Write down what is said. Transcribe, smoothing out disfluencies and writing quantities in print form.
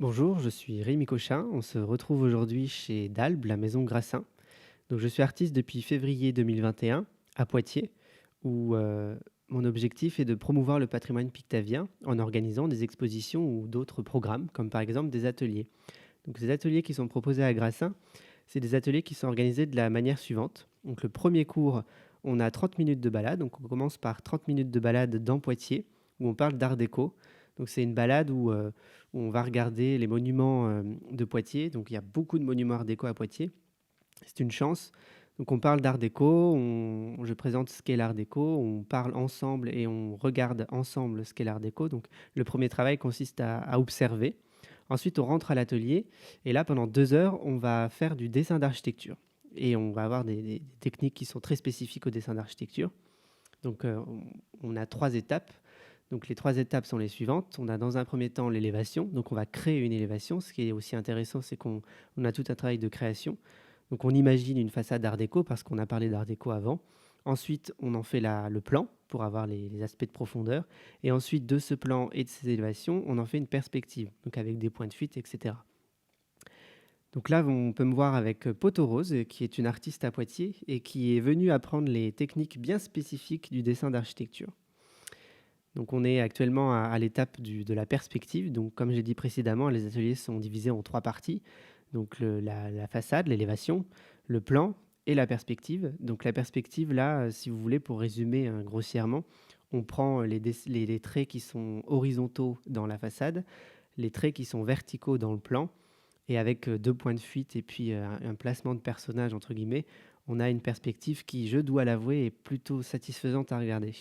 Bonjour, je suis Rémi Cochin. On se retrouve aujourd'hui chez Dalbe, la maison Grassin. Donc, je suis artiste depuis février 2021 à Poitiers, où mon objectif est de promouvoir le patrimoine pictavien en organisant des expositions ou d'autres programmes, comme par exemple des ateliers. Donc, ces ateliers qui sont proposés à Grassin, c'est des ateliers qui sont organisés de la manière suivante. Donc, le premier cours, on a 30 minutes de balade. Donc, on commence par 30 minutes de balade dans Poitiers, où on parle d'art déco. Donc, c'est une balade où on va regarder les monuments de Poitiers. Donc, il y a beaucoup de monuments art déco à Poitiers. C'est une chance. Donc, on parle d'art déco, je présente ce qu'est l'art déco, on parle ensemble et on regarde ensemble ce qu'est l'art déco. Donc, le premier travail consiste à observer. Ensuite, on rentre à l'atelier et là, pendant 2 heures, on va faire du dessin d'architecture. Et on va avoir des techniques qui sont très spécifiques au dessin d'architecture. Donc, on a 3 étapes. Donc, les 3 étapes sont les suivantes. On a dans un premier temps l'élévation. Donc, on va créer une élévation. Ce qui est aussi intéressant, c'est qu'on a tout un travail de création. Donc, on imagine une façade d'art déco parce qu'on a parlé d'art déco avant. Ensuite, on en fait le plan pour avoir les aspects de profondeur. Et ensuite, de ce plan et de ces élévations, on en fait une perspective, donc avec des points de fuite, etc. Donc là, on peut me voir avec Poto Rose, qui est une artiste à Poitiers et qui est venue apprendre les techniques bien spécifiques du dessin d'architecture. Donc on est actuellement à l'étape de la perspective. Donc comme j'ai dit précédemment, les ateliers sont divisés en 3 parties. Donc la façade, l'élévation, le plan et la perspective. Donc la perspective, là, si vous voulez, pour résumer grossièrement, on prend les traits qui sont horizontaux dans la façade, les traits qui sont verticaux dans le plan, et avec 2 points de fuite et puis un placement de personnage, entre guillemets, on a une perspective qui, je dois l'avouer, est plutôt satisfaisante à regarder.